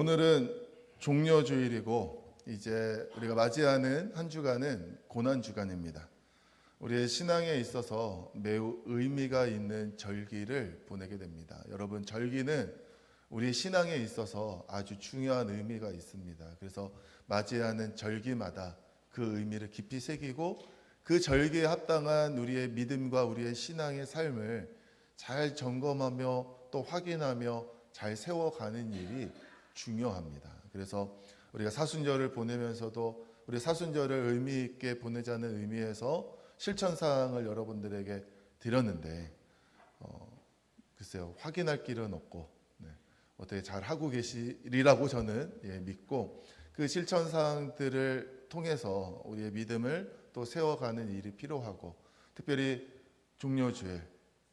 오늘은 종려주일이고 이제 우리가 맞이하는 한 주간은 고난주간입니다. 우리의 신앙에 있어서 매우 의미가 있는 절기를 보내게 됩니다. 여러분, 절기는 우리 신앙에 있어서 아주 중요한 의미가 있습니다. 그래서 맞이하는 절기마다 그 의미를 깊이 새기고 그 절기에 합당한 우리의 믿음과 우리의 신앙의 삶을 잘 점검하며 또 확인하며 잘 세워가는 일이 중요합니다. 그래서 우리가 사순절을 보내면서도 우리 사순절을 의미 있게 보내자는 의미에서 실천사항을 여러분들에게 드렸는데 글쎄요, 확인할 길은 없고 어떻게 잘 하고 계시리라고 저는 믿고 그 실천사항들을 통해서 우리의 믿음을 또 세워가는 일이 필요하고, 특별히 종려주일,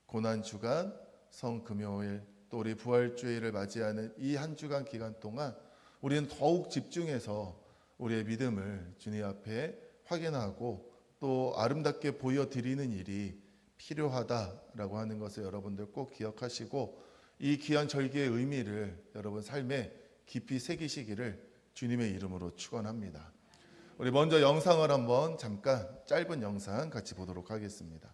고난주간, 성금요일, 또 우리 부활주일을 맞이하는 이 한 주간 기간 동안 우리는 더욱 집중해서 우리의 믿음을 주님 앞에 확인하고 또 아름답게 보여드리는 일이 필요하다라고 하는 것을 여러분들 꼭 기억하시고, 이 귀한 절기의 의미를 여러분 삶에 깊이 새기시기를 주님의 이름으로 축원합니다. 우리 먼저 영상을 한번 잠깐 짧은 영상 같이 보도록 하겠습니다.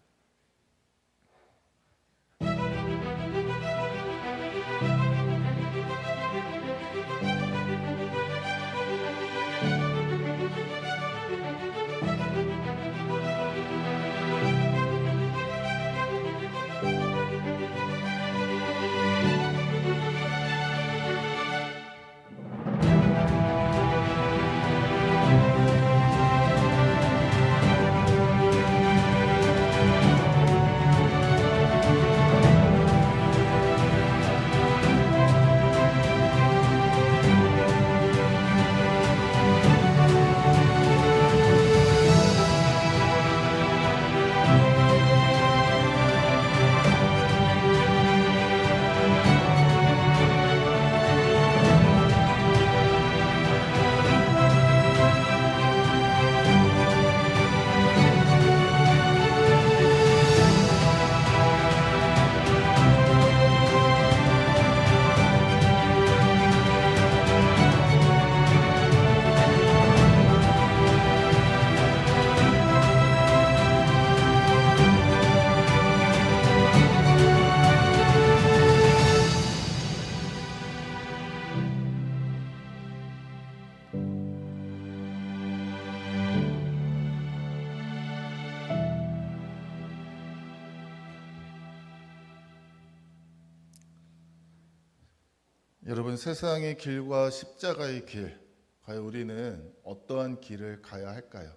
여러분, 세상의 길과 십자가의 길, 과연 우리는 어떠한 길을 가야 할까요?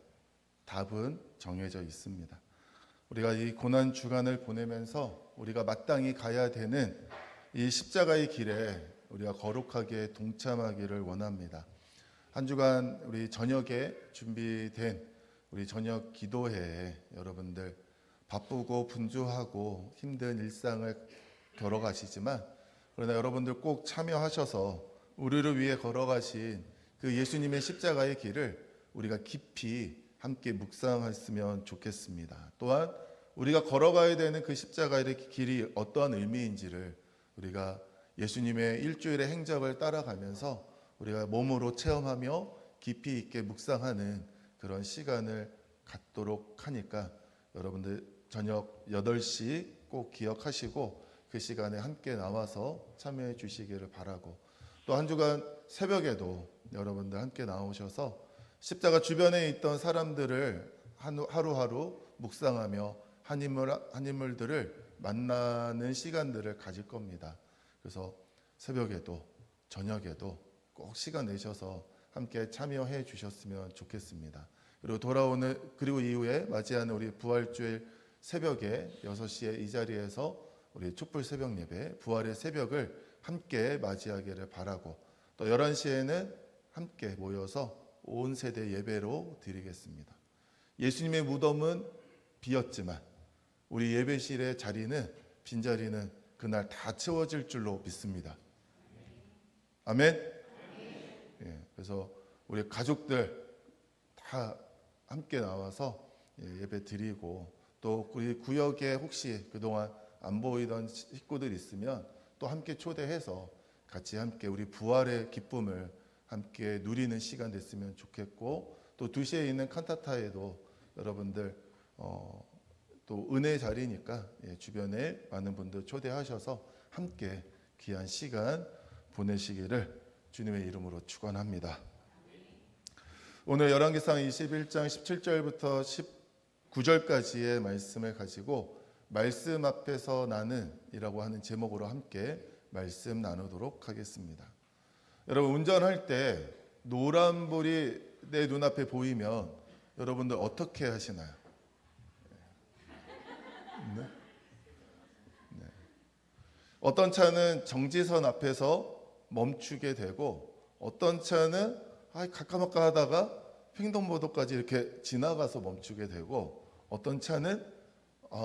답은 정해져 있습니다. 우리가 이 고난 주간을 보내면서 우리가 마땅히 가야 되는 이 십자가의 길에 우리가 거룩하게 동참하기를 원합니다. 한 주간 우리 저녁에 준비된 우리 저녁 기도회에 여러분들 바쁘고 분주하고 힘든 일상을 걸어가시지만, 그러나 여러분들 꼭 참여하셔서 우리를 위해 걸어가신 그 예수님의 십자가의 길을 우리가 깊이 함께 묵상했으면 좋겠습니다. 또한 우리가 걸어가야 되는 그 십자가의 길이 어떠한 의미인지를 우리가 예수님의 일주일의 행적을 따라가면서 우리가 몸으로 체험하며 깊이 있게 묵상하는 그런 시간을 갖도록 하니까 여러분들 저녁 8시 꼭 기억하시고 그 시간에 함께 나와서 참여해 주시기를 바라고, 또 한 주간 새벽에도 여러분들 함께 나오셔서 십자가 주변에 있던 사람들을 하루하루 묵상하며 한 인물들을 만나는 시간들을 가질 겁니다. 그래서 새벽에도 저녁에도 꼭 시간 내셔서 함께 참여해 주셨으면 좋겠습니다. 그리고 이후에 맞이하는 우리 부활주일 새벽에 6시에 이 자리에서 우리 촛불 새벽 예배, 부활의 새벽을 함께 맞이하기를 바라고, 또 11시에는 함께 모여서 온 세대 예배로 드리겠습니다. 예수님의 무덤은 비었지만 우리 예배실의 자리는, 빈자리는 그날 다 채워질 줄로 믿습니다. 아멘. 그래서 우리 가족들 다 함께 나와서 예배 드리고, 또 우리 구역에 혹시 그동안 안 보이던 식구들 있으면 또 함께 초대해서 같이 함께 우리 부활의 기쁨을 함께 누리는 시간 됐으면 좋겠고, 또 2시에 있는 칸타타에도 여러분들 또 은혜 자리니까 주변에 많은 분들 초대하셔서 함께 귀한 시간 보내시기를 주님의 이름으로 축원합니다. 오늘 열왕기상 21장 17절부터 19절까지의 말씀을 가지고 말씀 앞에서 나는 이라고 하는 제목으로 함께 말씀 나누도록 하겠습니다. 여러분, 운전할 때 노란불이 내 눈앞에 보이면 여러분들 어떻게 하시나요? 네? 네. 어떤 차는 정지선 앞에서 멈추게 되고, 어떤 차는 가까마까 하다가 횡단보도까지 이렇게 지나가서 멈추게 되고, 어떤 차는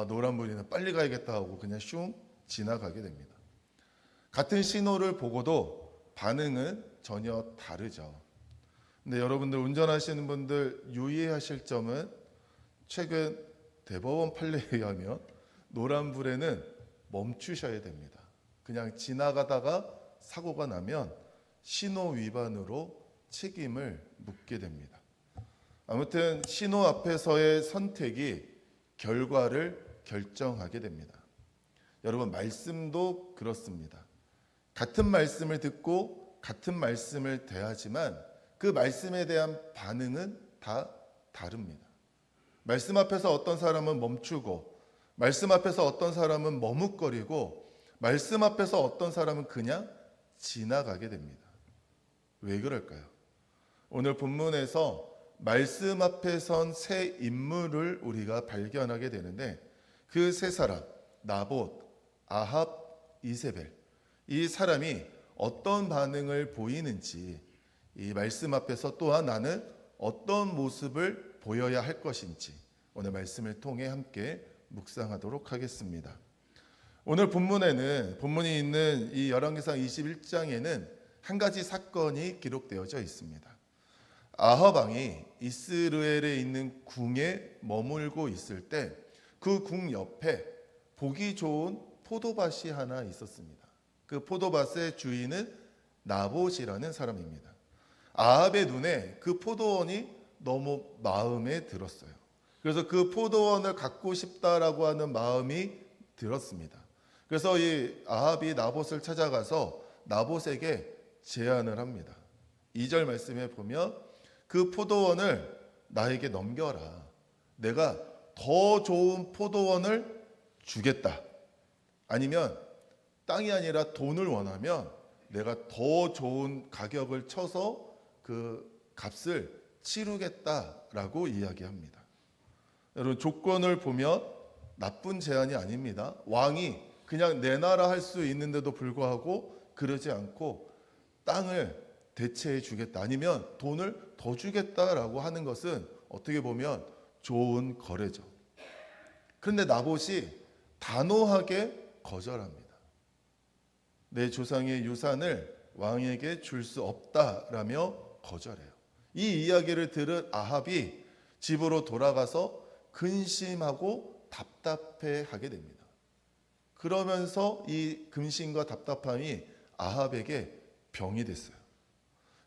노란불이는 빨리 가야겠다 하고 그냥 슝 지나가게 됩니다. 같은 신호를 보고도 반응은 전혀 다르죠. 근데 여러분들 운전하시는 분들 유의하실 점은, 최근 대법원 판례에 의하면 노란불에는 멈추셔야 됩니다. 그냥 지나가다가 사고가 나면 신호 위반으로 책임을 묻게 됩니다. 아무튼 신호 앞에서의 선택이 결과를 결정하게 됩니다. 여러분, 말씀도 그렇습니다. 같은 말씀을 듣고 같은 말씀을 대하지만 그 말씀에 대한 반응은 다 다릅니다. 말씀 앞에서 어떤 사람은 멈추고, 말씀 앞에서 어떤 사람은 머뭇거리고, 말씀 앞에서 어떤 사람은 그냥 지나가게 됩니다. 왜 그럴까요? 오늘 본문에서 말씀 앞에 선 세 인물을 우리가 발견하게 되는데, 그 세 사람, 나봇, 아합, 이세벨, 이 사람이 어떤 반응을 보이는지, 이 말씀 앞에서 또한 나는 어떤 모습을 보여야 할 것인지 오늘 말씀을 통해 함께 묵상하도록 하겠습니다. 오늘 본문이 있는 이 열왕기상 21장에는 한 가지 사건이 기록되어져 있습니다. 아합 왕이 이스라엘에 있는 궁에 머물고 있을 때 그 궁 옆에 보기 좋은 포도밭이 하나 있었습니다. 그 포도밭의 주인은 나봇이라는 사람입니다. 아합의 눈에 그 포도원이 너무 마음에 들었어요. 그래서 그 포도원을 갖고 싶다라고 하는 마음이 들었습니다. 그래서 이 아합이 나봇을 찾아가서 나봇에게 제안을 합니다. 2절 말씀에 보면 그 포도원을 나에게 넘겨라. 내가 더 좋은 포도원을 주겠다. 아니면 땅이 아니라 돈을 원하면 내가 더 좋은 가격을 쳐서 그 값을 치르겠다라고 이야기합니다. 여러분, 조건을 보면 나쁜 제안이 아닙니다. 왕이 그냥 내놔라 할 수 있는데도 불구하고 그러지 않고 땅을 대체해 주겠다, 아니면 돈을 더 주겠다라고 하는 것은 어떻게 보면 좋은 거래죠. 그런데 나봇이 단호하게 거절합니다. 내 조상의 유산을 왕에게 줄 수 없다라며 거절해요. 이 이야기를 들은 아합이 집으로 돌아가서 근심하고 답답해하게 됩니다. 그러면서 이 근심과 답답함이 아합에게 병이 됐어요.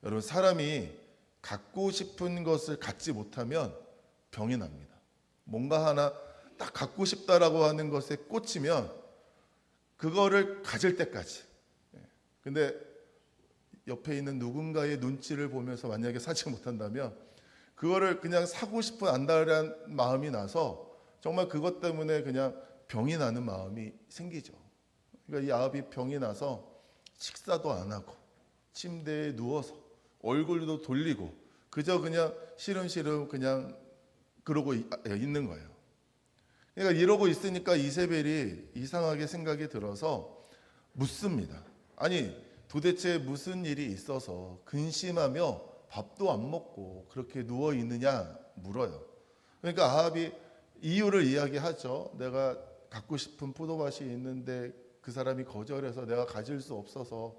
여러분, 사람이 갖고 싶은 것을 갖지 못하면 병이 납니다. 뭔가 하나 딱 갖고 싶다라고 하는 것에 꽂히면 그거를 가질 때까지. 근데 옆에 있는 누군가의 눈치를 보면서 만약에 사지 못한다면 그거를 그냥 사고 싶은 안달한 마음이 나서 정말 그것 때문에 그냥 병이 나는 마음이 생기죠. 그러니까 이 아합이 병이 나서 식사도 안 하고 침대에 누워서 얼굴도 돌리고 그저 그냥 시름시름 그냥 그러고 있는 거예요. 그러니까 이러고 있으니까 이세벨이 이상하게 생각이 들어서 묻습니다. 아니, 도대체 무슨 일이 있어서 근심하며 밥도 안 먹고 그렇게 누워 있느냐 물어요. 그러니까 아합이 이유를 이야기하죠. 내가 갖고 싶은 포도밭이 있는데 그 사람이 거절해서 내가 가질 수 없어서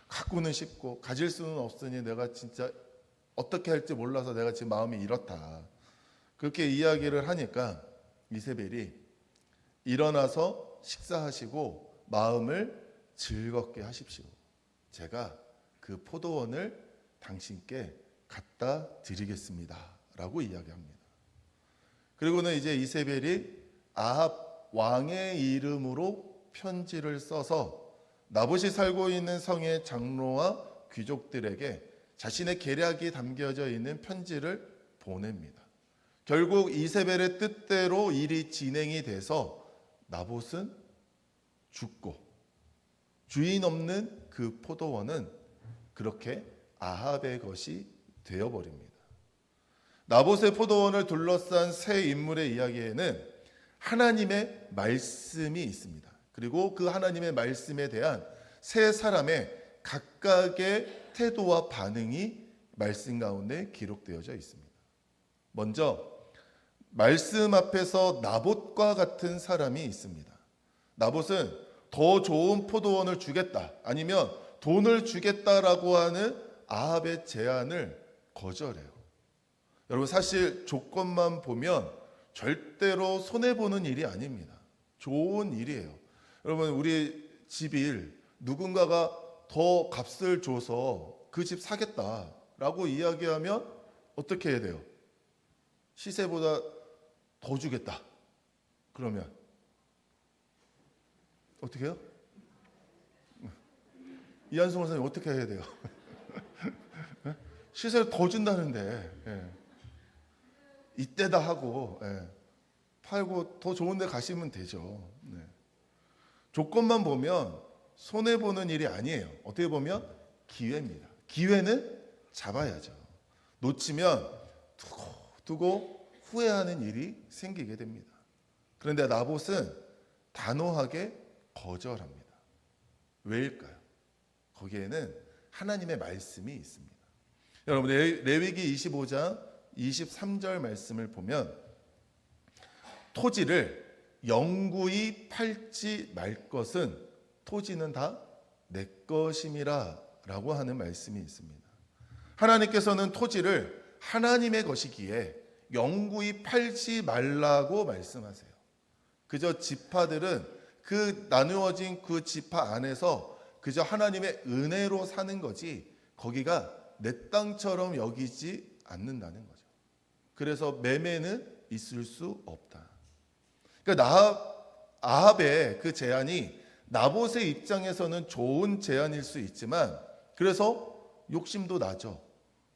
갖고는 싶고 가질 수는 없으니 내가 진짜 어떻게 할지 몰라서 내가 지금 마음이 이렇다. 그렇게 이야기를 하니까 이세벨이 일어나서 식사하시고 마음을 즐겁게 하십시오. 제가 그 포도원을 당신께 갖다 드리겠습니다 라고 이야기합니다. 그리고는 이제 이세벨이 아합 왕의 이름으로 편지를 써서 나봇이 살고 있는 성의 장로와 귀족들에게 자신의 계략이 담겨져 있는 편지를 보냅니다. 결국 이세벨의 뜻대로 일이 진행이 돼서 나봇은 죽고 주인 없는 그 포도원은 그렇게 아합의 것이 되어버립니다. 나봇의 포도원을 둘러싼 세 인물의 이야기에는 하나님의 말씀이 있습니다. 그리고 그 하나님의 말씀에 대한 세 사람의 각각의 태도와 반응이 말씀 가운데 기록되어져 있습니다. 먼저 말씀 앞에서 나봇과 같은 사람이 있습니다. 나봇은 더 좋은 포도원을 주겠다, 아니면 돈을 주겠다라고 하는 아합의 제안을 거절해요. 여러분, 사실 조건만 보면 절대로 손해보는 일이 아닙니다. 좋은 일이에요. 여러분, 우리 집일 누군가가 더 값을 줘서 그 집 사겠다라고 이야기하면 어떻게 해야 돼요? 시세보다 더 주겠다. 그러면 어떻게 해요? 이한승 선생님 어떻게 해야 돼요? 시세를 더 준다는데 이때다 하고 팔고 더 좋은 데 가시면 되죠. 조건만 보면 손해보는 일이 아니에요. 어떻게 보면 기회입니다. 기회는 잡아야죠. 놓치면 두고 후회하는 일이 생기게 됩니다. 그런데 나봇은 단호하게 거절합니다. 왜일까요? 거기에는 하나님의 말씀이 있습니다. 여러분, 레위기 25장 23절 말씀을 보면 토지를 영구히 팔지 말 것은 토지는 다 내 것임이라 라고 하는 말씀이 있습니다. 하나님께서는 토지를 하나님의 것이기에 영구히 팔지 말라고 말씀하세요. 그저 지파들은 그 나누어진 그 지파 안에서 그저 하나님의 은혜로 사는 거지 거기가 내 땅처럼 여기지 않는다는 거죠. 그래서 매매는 있을 수 없다. 그러니까 아합의 그 제안이 나봇의 입장에서는 좋은 제안일 수 있지만 그래서 욕심도 나죠.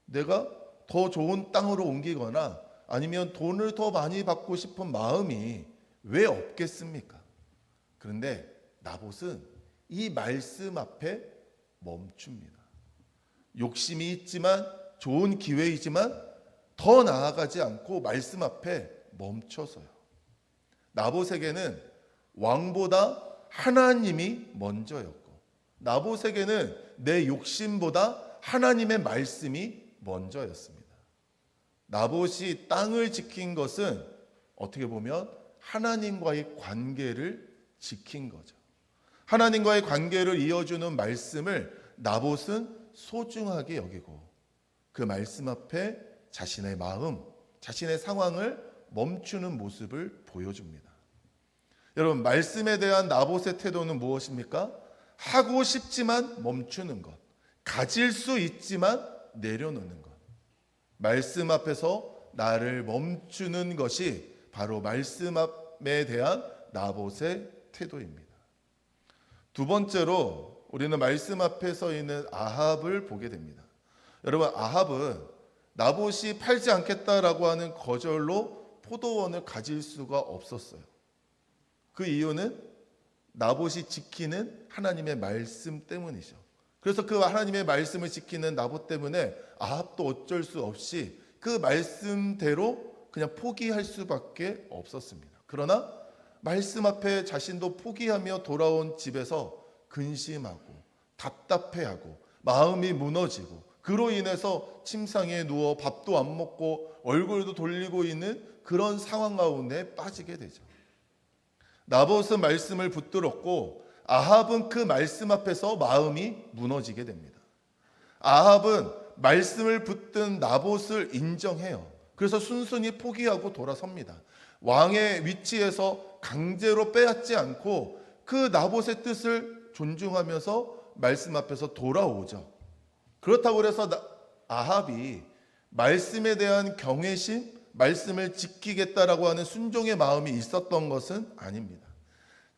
내가 더 좋은 땅으로 옮기거나 아니면 돈을 더 많이 받고 싶은 마음이 왜 없겠습니까? 그런데 나봇은 이 말씀 앞에 멈춥니다. 욕심이 있지만 좋은 기회이지만 더 나아가지 않고 말씀 앞에 멈춰서요. 나봇에게는 왕보다 하나님이 먼저였고 나봇에게는 내 욕심보다 하나님의 말씀이 먼저였습니다. 나봇이 땅을 지킨 것은 어떻게 보면 하나님과의 관계를 지킨 거죠. 하나님과의 관계를 이어주는 말씀을 나봇은 소중하게 여기고 그 말씀 앞에 자신의 마음, 자신의 상황을 멈추는 모습을 보여줍니다. 여러분, 말씀에 대한 나봇의 태도는 무엇입니까? 하고 싶지만 멈추는 것, 가질 수 있지만 내려놓는 것. 말씀 앞에서 나를 멈추는 것이 바로 말씀에 대한 나봇의 태도입니다. 두 번째로 우리는 말씀 앞에 서 있는 아합을 보게 됩니다. 여러분, 아합은 나봇이 팔지 않겠다라고 하는 거절로 포도원을 가질 수가 없었어요. 그 이유는 나봇이 지키는 하나님의 말씀 때문이죠. 그래서 그 하나님의 말씀을 지키는 나봇 때문에 아합도 어쩔 수 없이 그 말씀대로 그냥 포기할 수밖에 없었습니다. 그러나 말씀 앞에 자신도 포기하며 돌아온 집에서 근심하고 답답해하고 마음이 무너지고 그로 인해서 침상에 누워 밥도 안 먹고 얼굴도 돌리고 있는 그런 상황 가운데 빠지게 되죠. 나봇은 말씀을 붙들었고 아합은 그 말씀 앞에서 마음이 무너지게 됩니다. 아합은 말씀을 붙든 나봇을 인정해요. 그래서 순순히 포기하고 돌아섭니다. 왕의 위치에서 강제로 빼앗지 않고 그 나봇의 뜻을 존중하면서 말씀 앞에서 돌아오죠. 그렇다고 해서 아합이 말씀에 대한 경외심, 말씀을 지키겠다라고 하는 순종의 마음이 있었던 것은 아닙니다.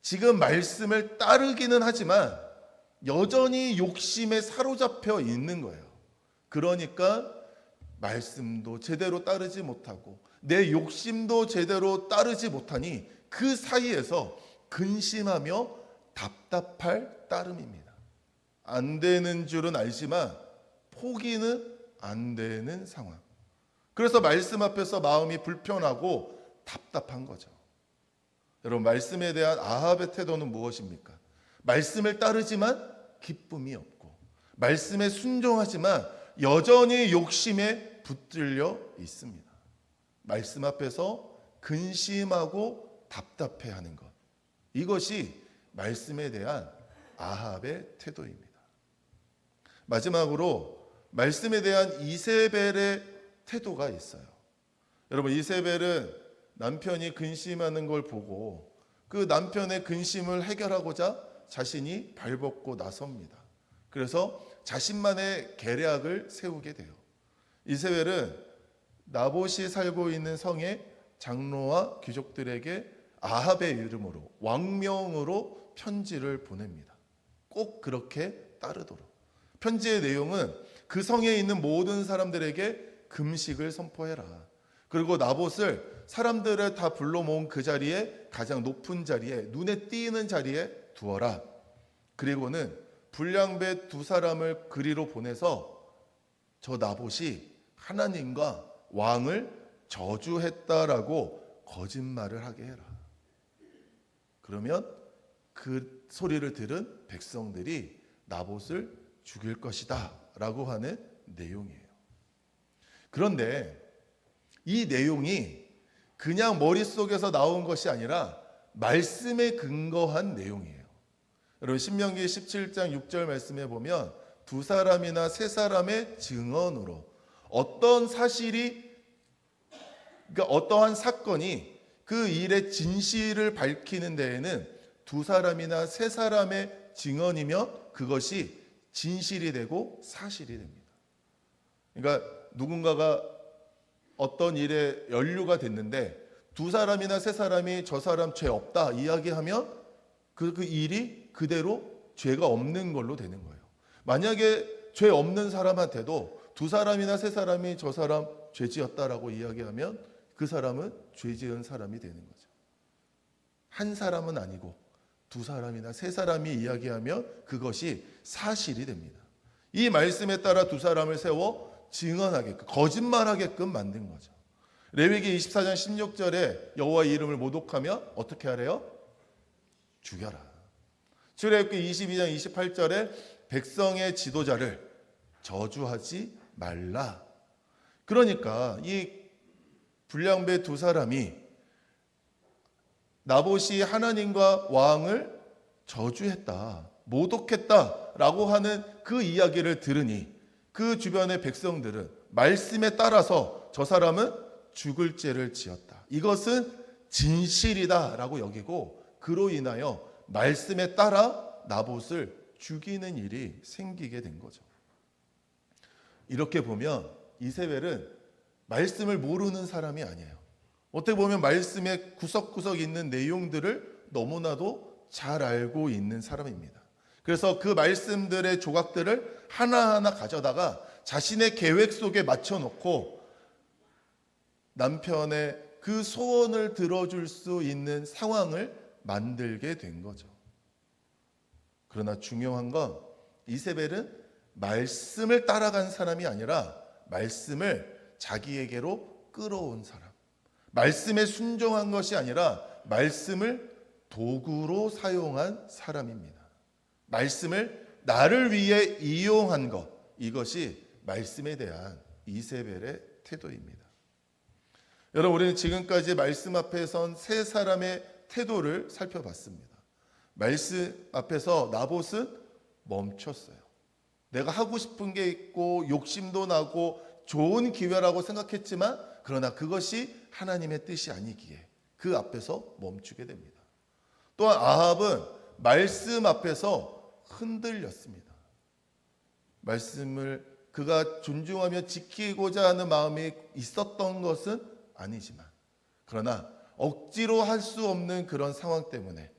지금 말씀을 따르기는 하지만 여전히 욕심에 사로잡혀 있는 거예요. 그러니까 말씀도 제대로 따르지 못하고 내 욕심도 제대로 따르지 못하니 그 사이에서 근심하며 답답할 따름입니다. 안 되는 줄은 알지만 포기는 안 되는 상황. 그래서 말씀 앞에서 마음이 불편하고 답답한 거죠. 여러분, 말씀에 대한 아합의 태도는 무엇입니까? 말씀을 따르지만 기쁨이 없고, 말씀에 순종하지만 여전히 욕심에 붙들려 있습니다. 말씀 앞에서 근심하고 답답해하는 것, 이것이 말씀에 대한 아합의 태도입니다. 마지막으로 말씀에 대한 이세벨의 태도가 있어요. 여러분, 이세벨은 남편이 근심하는 걸 보고 그 남편의 근심을 해결하고자 자신이 발벗고 나섭니다. 그래서 자신만의 계략을 세우게 돼요. 이세벨은 나봇이 살고 있는 성의 장로와 귀족들에게 아합의 이름으로 왕명으로 편지를 보냅니다. 꼭 그렇게 따르도록. 편지의 내용은 그 성에 있는 모든 사람들에게 금식을 선포해라. 그리고 나봇을 사람들을 다 불러 모은 그 자리에, 가장 높은 자리에, 눈에 띄는 자리에 두어라. 그리고는 불량배 두 사람을 그리로 보내서 저 나봇이 하나님과 왕을 저주했다라고 거짓말을 하게 해라. 그러면 그 소리를 들은 백성들이 나봇을 죽일 것이다 라고 하는 내용이에요. 그런데 이 내용이 그냥 머릿속에서 나온 것이 아니라 말씀에 근거한 내용이에요. 여러분, 신명기 17장 6절 말씀에 보면 두 사람이나 세 사람의 증언으로 어떤 사실이, 그러니까 어떠한 사건이 그 일의 진실을 밝히는 데에는 두 사람이나 세 사람의 증언이면 그것이 진실이 되고 사실이 됩니다. 그러니까 누군가가 어떤 일에 연루가 됐는데 두 사람이나 세 사람이 저 사람 죄 없다 이야기하면 그 일이 그대로 죄가 없는 걸로 되는 거예요. 만약에 죄 없는 사람한테도 두 사람이나 세 사람이 저 사람 죄 지었다라고 이야기하면 그 사람은 죄 지은 사람이 되는 거죠. 한 사람은 아니고 두 사람이나 세 사람이 이야기하면 그것이 사실이 됩니다. 이 말씀에 따라 두 사람을 세워 증언하게끔, 거짓말하게끔 만든 거죠. 레위기 24장 16절에 여호와 이름을 모독하면 어떻게 하래요? 죽여라. 출애굽기 22장 28절에 백성의 지도자를 저주하지 말라. 그러니까 이 불량배 두 사람이 나봇이 하나님과 왕을 저주했다, 모독했다라고 하는 그 이야기를 들으니 그 주변의 백성들은 말씀에 따라서 저 사람은 죽을 죄를 지었다, 이것은 진실이다라고 여기고 그로 인하여 말씀에 따라 나봇을 죽이는 일이 생기게 된 거죠. 이렇게 보면 이세벨은 말씀을 모르는 사람이 아니에요. 어떻게 보면 말씀의 구석구석 있는 내용들을 너무나도 잘 알고 있는 사람입니다. 그래서 그 말씀들의 조각들을 하나하나 가져다가 자신의 계획 속에 맞춰놓고 남편의 그 소원을 들어줄 수 있는 상황을 만들게 된 거죠. 그러나 중요한 건 이세벨은 말씀을 따라간 사람이 아니라 말씀을 자기에게로 끌어온 사람, 말씀에 순종한 것이 아니라 말씀을 도구로 사용한 사람입니다. 말씀을 나를 위해 이용한 것, 이것이 말씀에 대한 이세벨의 태도입니다. 여러분, 우리는 지금까지 말씀 앞에 선 세 사람의 태도를 살펴봤습니다. 말씀 앞에서 나봇은 멈췄어요. 내가 하고 싶은 게 있고 욕심도 나고 좋은 기회라고 생각했지만 그러나 그것이 하나님의 뜻이 아니기에 그 앞에서 멈추게 됩니다. 또한 아합은 말씀 앞에서 흔들렸습니다. 말씀을 그가 존중하며 지키고자 하는 마음이 있었던 것은 아니지만, 그러나 억지로 할 수 없는 그런 상황 때문에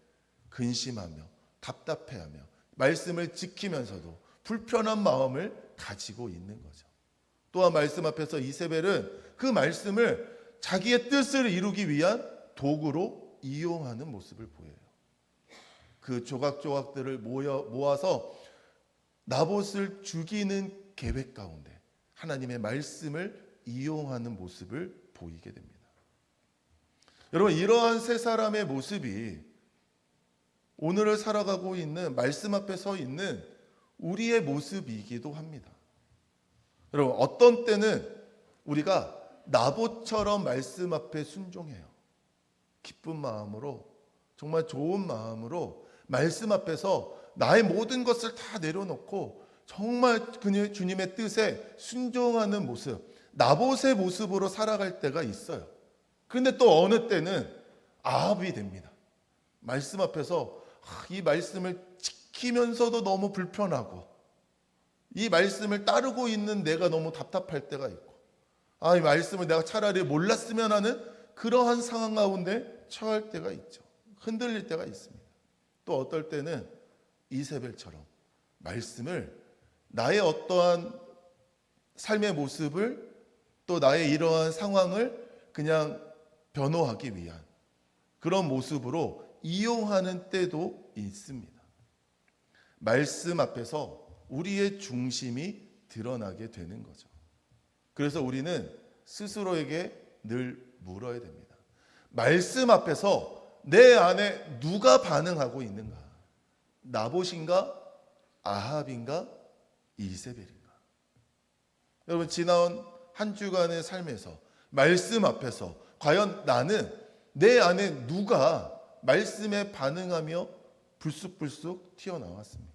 근심하며 답답해하며 말씀을 지키면서도 불편한 마음을 가지고 있는 거죠. 또한 말씀 앞에서 이세벨은 그 말씀을 자기의 뜻을 이루기 위한 도구로 이용하는 모습을 보여요. 그 조각조각들을 모아서 나봇을 죽이는 계획 가운데 하나님의 말씀을 이용하는 모습을 보이게 됩니다. 여러분, 이러한 세 사람의 모습이 오늘을 살아가고 있는, 말씀 앞에 서 있는 우리의 모습이기도 합니다. 여러분, 어떤 때는 우리가 나봇처럼 말씀 앞에 순종해요. 기쁜 마음으로, 정말 좋은 마음으로 말씀 앞에서 나의 모든 것을 다 내려놓고 정말 주님의 뜻에 순종하는 모습, 나봇의 모습으로 살아갈 때가 있어요. 그런데 또 어느 때는 아합이 됩니다. 말씀 앞에서 이 말씀을 지키면서도 너무 불편하고, 이 말씀을 따르고 있는 내가 너무 답답할 때가 있고, 이 말씀을 내가 차라리 몰랐으면 하는 그러한 상황 가운데 처할 때가 있죠. 흔들릴 때가 있습니다. 또 어떨 때는 이세벨처럼 말씀을, 나의 어떠한 삶의 모습을, 또 나의 이러한 상황을 그냥 변호하기 위한 그런 모습으로 이용하는 때도 있습니다. 말씀 앞에서 우리의 중심이 드러나게 되는 거죠. 그래서 우리는 스스로에게 늘 물어야 됩니다. 말씀 앞에서 내 안에 누가 반응하고 있는가? 나봇인가? 아합인가? 이세벨인가? 여러분, 지나온 한 주간의 삶에서 말씀 앞에서 과연 나는, 내 안에 누가 말씀에 반응하며 불쑥불쑥 튀어나왔습니까?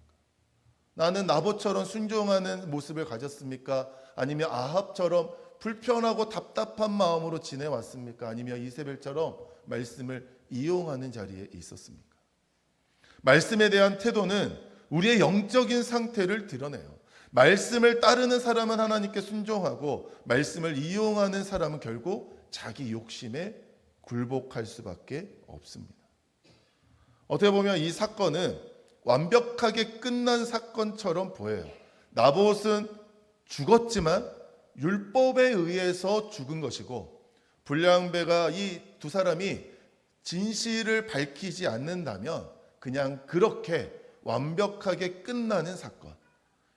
나는 나봇처럼 순종하는 모습을 가졌습니까? 아니면 아합처럼 불편하고 답답한 마음으로 지내왔습니까? 아니면 이세벨처럼 말씀을 이용하는 자리에 있었습니까? 말씀에 대한 태도는 우리의 영적인 상태를 드러내요. 말씀을 따르는 사람은 하나님께 순종하고, 말씀을 이용하는 사람은 결국 자기 욕심에 굴복할 수밖에 없습니다. 어떻게 보면 이 사건은 완벽하게 끝난 사건처럼 보여요. 나봇은 죽었지만 율법에 의해서 죽은 것이고, 불량배가 이 두 사람이 진실을 밝히지 않는다면 그냥 그렇게 완벽하게 끝나는 사건.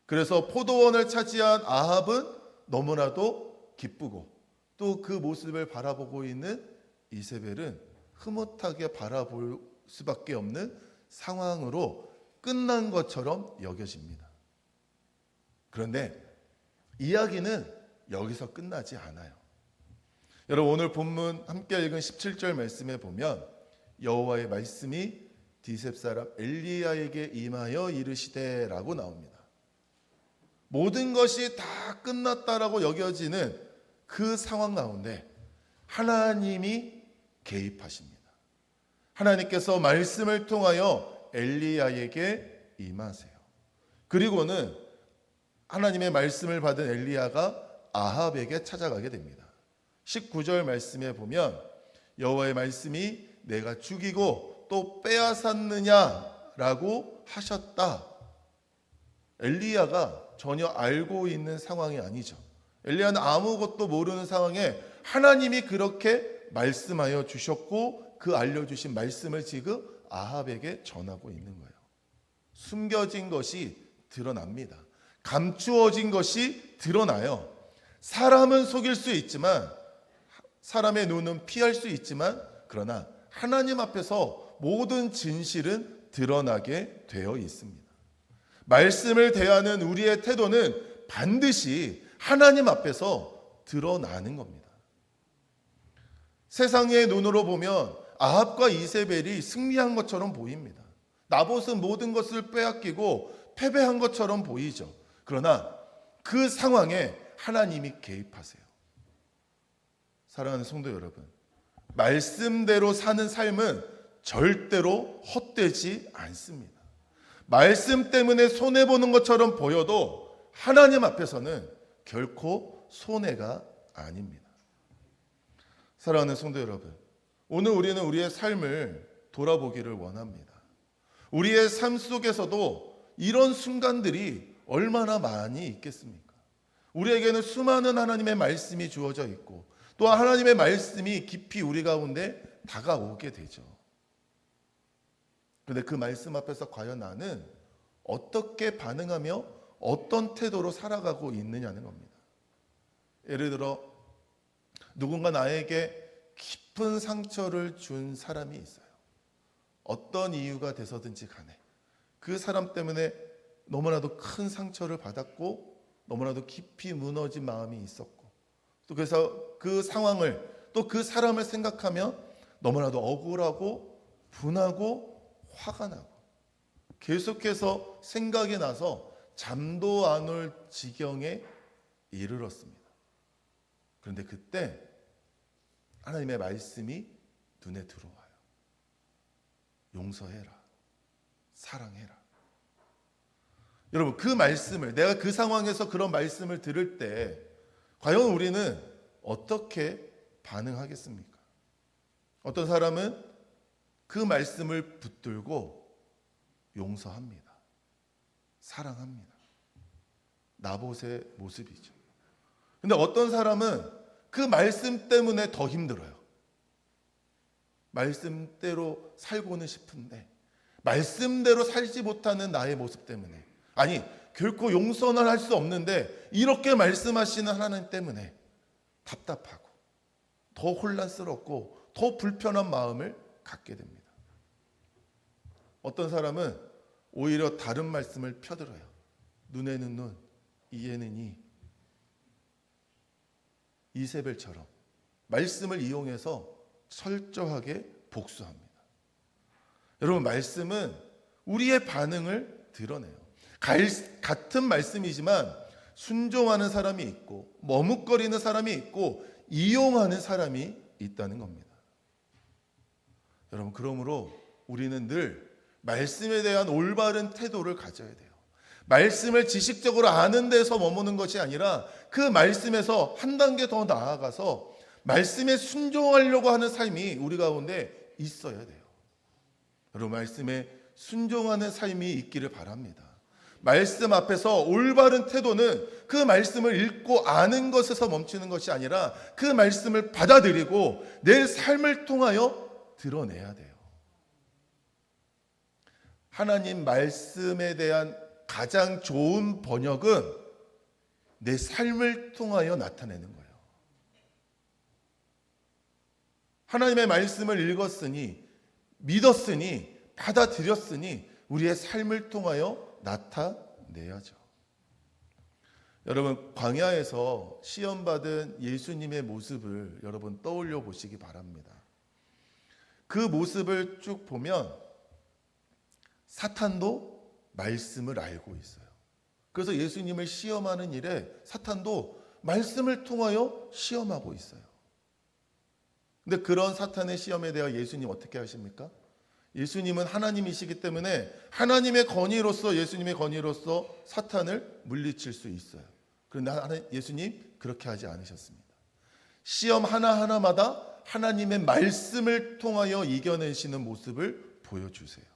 그래서 포도원을 차지한 아합은 너무나도 기쁘고, 또 그 모습을 바라보고 있는 이세벨은 흐뭇하게 바라볼 수밖에 없는 상황으로 끝난 것처럼 여겨집니다. 그런데 이야기는 여기서 끝나지 않아요. 여러분, 오늘 본문 함께 읽은 17절 말씀에 보면 여호와의 말씀이 디셉 사람 엘리야에게 임하여 이르시되 라고 나옵니다. 모든 것이 다 끝났다라고 여겨지는 그 상황 가운데 하나님이 개입하십니다. 하나님께서 말씀을 통하여 엘리야에게 임하세요. 그리고는 하나님의 말씀을 받은 엘리야가 아합에게 찾아가게 됩니다. 19절 말씀에 보면 여호와의 말씀이 내가 죽이고 또 빼앗았느냐라고 하셨다. 엘리야가 전혀 알고 있는 상황이 아니죠. 엘리야는 아무것도 모르는 상황에 하나님이 그렇게 말씀하여 주셨고, 그 알려주신 말씀을 지금 아합에게 전하고 있는 거예요. 숨겨진 것이 드러납니다. 감추어진 것이 드러나요. 사람은 속일 수 있지만, 사람의 눈은 피할 수 있지만, 그러나 하나님 앞에서 모든 진실은 드러나게 되어 있습니다. 말씀을 대하는 우리의 태도는 반드시 하나님 앞에서 드러나는 겁니다. 세상의 눈으로 보면 아합과 이세벨이 승리한 것처럼 보입니다. 나봇은 모든 것을 빼앗기고 패배한 것처럼 보이죠. 그러나 그 상황에 하나님이 개입하세요. 사랑하는 성도 여러분, 말씀대로 사는 삶은 절대로 헛되지 않습니다. 말씀 때문에 손해보는 것처럼 보여도 하나님 앞에서는 결코 손해가 아닙니다. 사랑하는 성도 여러분, 오늘 우리는 우리의 삶을 돌아보기를 원합니다. 우리의 삶 속에서도 이런 순간들이 얼마나 많이 있겠습니까? 우리에게는 수많은 하나님의 말씀이 주어져 있고 또 하나님의 말씀이 깊이 우리 가운데 다가오게 되죠. 그런데 그 말씀 앞에서 과연 나는 어떻게 반응하며 어떤 태도로 살아가고 있느냐는 겁니다. 예를 들어 누군가 나에게 깊은 상처를 준 사람이 있어요. 어떤 이유가 돼서든지 간에 그 사람 때문에 너무나도 큰 상처를 받았고 너무나도 깊이 무너진 마음이 있었고 또 그래서 그 상황을 또 그 사람을 생각하며 너무나도 억울하고 분하고 화가 나고 계속해서 생각이 나서 잠도 안 올 지경에 이르렀습니다. 그런데 그때 하나님의 말씀이 눈에 들어와요. 용서해라. 사랑해라. 여러분, 그 말씀을, 내가 그 상황에서 그런 말씀을 들을 때 과연 우리는 어떻게 반응하겠습니까? 어떤 사람은 그 말씀을 붙들고 용서합니다. 사랑합니다. 나봇의 모습이죠. 근데 어떤 사람은 그 말씀 때문에 더 힘들어요. 말씀대로 살고는 싶은데 말씀대로 살지 못하는 나의 모습 때문에, 아니 결코 용서는 할 수 없는데 이렇게 말씀하시는 하나님 때문에 답답하고 더 혼란스럽고 더 불편한 마음을 갖게 됩니다. 어떤 사람은 오히려 다른 말씀을 펴들어요. 눈에는 눈, 이에는 이. 이세벨처럼 말씀을 이용해서 철저하게 복수합니다. 여러분, 말씀은 우리의 반응을 드러내요. 같은 말씀이지만 순종하는 사람이 있고 머뭇거리는 사람이 있고 이용하는 사람이 있다는 겁니다. 여러분, 그러므로 우리는 늘 말씀에 대한 올바른 태도를 가져야 돼요. 말씀을 지식적으로 아는 데서 머무는 것이 아니라 그 말씀에서 한 단계 더 나아가서 말씀에 순종하려고 하는 삶이 우리 가운데 있어야 돼요. 여러분, 말씀에 순종하는 삶이 있기를 바랍니다. 말씀 앞에서 올바른 태도는 그 말씀을 읽고 아는 것에서 멈추는 것이 아니라 그 말씀을 받아들이고 내 삶을 통하여 드러내야 돼요. 하나님 말씀에 대한 가장 좋은 번역은 내 삶을 통하여 나타내는 거예요. 하나님의 말씀을 읽었으니, 믿었으니, 받아들였으니 우리의 삶을 통하여 나타내야죠. 여러분, 광야에서 시험받은 예수님의 모습을 여러분 떠올려 보시기 바랍니다. 그 모습을 쭉 보면 사탄도 말씀을 알고 있어요. 그래서 예수님을 시험하는 일에 사탄도 말씀을 통하여 시험하고 있어요. 근데 그런 사탄의 시험에 대해 예수님 어떻게 하십니까? 예수님은 하나님이시기 때문에 하나님의 권위로서, 예수님의 권위로서 사탄을 물리칠 수 있어요. 그런데 예수님 그렇게 하지 않으셨습니다. 시험 하나하나마다 하나님의 말씀을 통하여 이겨내시는 모습을 보여주세요.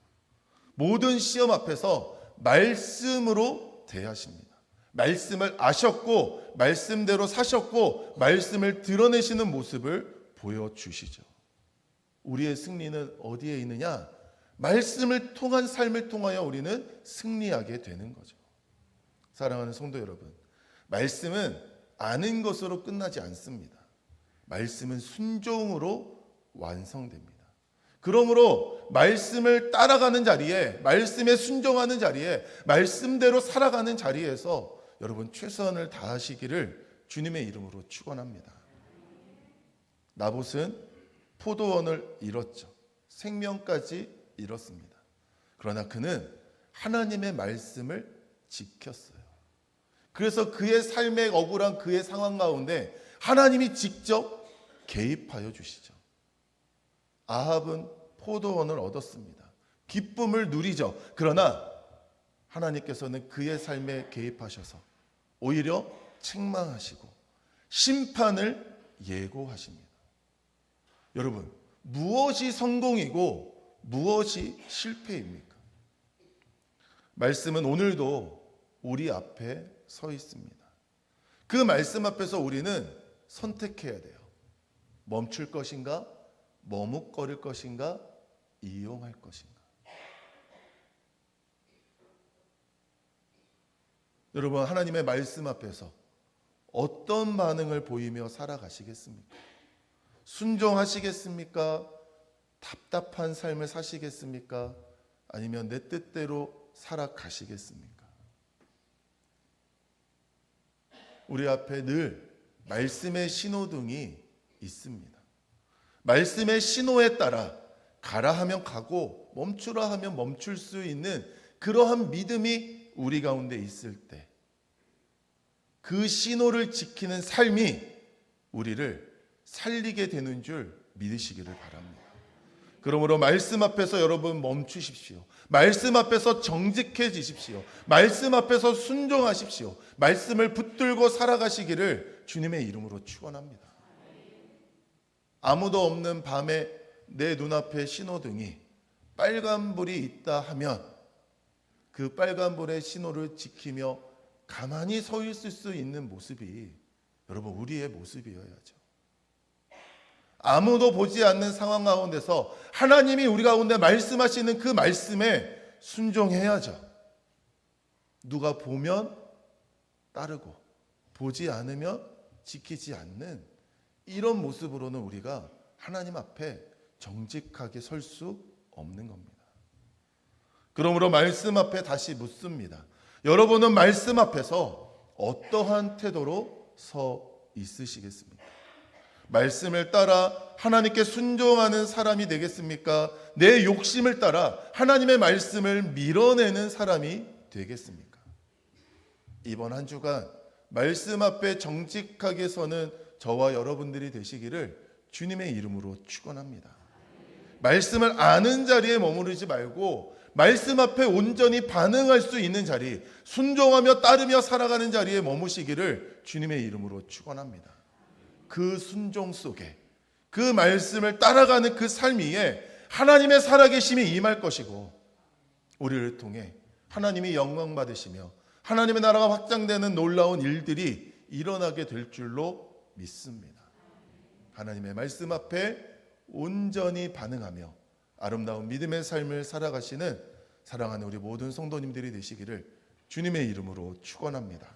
모든 시험 앞에서 말씀으로 대하십니다. 말씀을 아셨고 말씀대로 사셨고 말씀을 드러내시는 모습을 보여주시죠. 우리의 승리는 어디에 있느냐? 말씀을 통한 삶을 통하여 우리는 승리하게 되는 거죠. 사랑하는 성도 여러분, 말씀은 아는 것으로 끝나지 않습니다. 말씀은 순종으로 완성됩니다. 그러므로 말씀을 따라가는 자리에, 말씀에 순종하는 자리에, 말씀대로 살아가는 자리에서 여러분 최선을 다하시기를 주님의 이름으로 축원합니다. 나봇은 포도원을 잃었죠. 생명까지 잃었습니다. 그러나 그는 하나님의 말씀을 지켰어요. 그래서 그의 삶의 억울한 그의 상황 가운데 하나님이 직접 개입하여 주시죠. 아합은 포도원을 얻었습니다. 기쁨을 누리죠. 그러나 하나님께서는 그의 삶에 개입하셔서 오히려 책망하시고 심판을 예고하십니다. 여러분, 무엇이 성공이고 무엇이 실패입니까? 말씀은 오늘도 우리 앞에 서 있습니다. 그 말씀 앞에서 우리는 선택해야 돼요. 멈출 것인가? 머뭇거릴 것인가? 이용할 것인가? 여러분, 하나님의 말씀 앞에서 어떤 반응을 보이며 살아가시겠습니까? 순종하시겠습니까? 답답한 삶을 사시겠습니까? 아니면 내 뜻대로 살아가시겠습니까? 우리 앞에 늘 말씀의 신호등이 있습니다. 말씀의 신호에 따라 가라 하면 가고 멈추라 하면 멈출 수 있는 그러한 믿음이 우리 가운데 있을 때 그 신호를 지키는 삶이 우리를 살리게 되는 줄 믿으시기를 바랍니다. 그러므로 말씀 앞에서 여러분 멈추십시오. 말씀 앞에서 정직해지십시오. 말씀 앞에서 순종하십시오. 말씀을 붙들고 살아가시기를 주님의 이름으로 축원합니다. 아무도 없는 밤에 내 눈앞에 신호등이 빨간불이 있다 하면 그 빨간불의 신호를 지키며 가만히 서 있을 수 있는 모습이 여러분 우리의 모습이어야죠. 아무도 보지 않는 상황 가운데서 하나님이 우리 가운데 말씀하시는 그 말씀에 순종해야죠. 누가 보면 따르고 보지 않으면 지키지 않는 이런 모습으로는 우리가 하나님 앞에 정직하게 설 수 없는 겁니다. 그러므로 말씀 앞에 다시 묻습니다. 여러분은 말씀 앞에서 어떠한 태도로 서 있으시겠습니까? 말씀을 따라 하나님께 순종하는 사람이 되겠습니까? 내 욕심을 따라 하나님의 말씀을 밀어내는 사람이 되겠습니까? 이번 한 주간 말씀 앞에 정직하게 서는 저와 여러분들이 되시기를 주님의 이름으로 축원합니다. 말씀을 아는 자리에 머무르지 말고 말씀 앞에 온전히 반응할 수 있는 자리, 순종하며 따르며 살아가는 자리에 머무시기를 주님의 이름으로 축원합니다. 그 순종 속에 그 말씀을 따라가는 그 삶 위에 하나님의 살아계심이 임할 것이고 우리를 통해 하나님이 영광 받으시며 하나님의 나라가 확장되는 놀라운 일들이 일어나게 될 줄로 믿습니다. 하나님의 말씀 앞에 온전히 반응하며 아름다운 믿음의 삶을 살아가시는 사랑하는 우리 모든 성도님들이 되시기를 주님의 이름으로 축원합니다.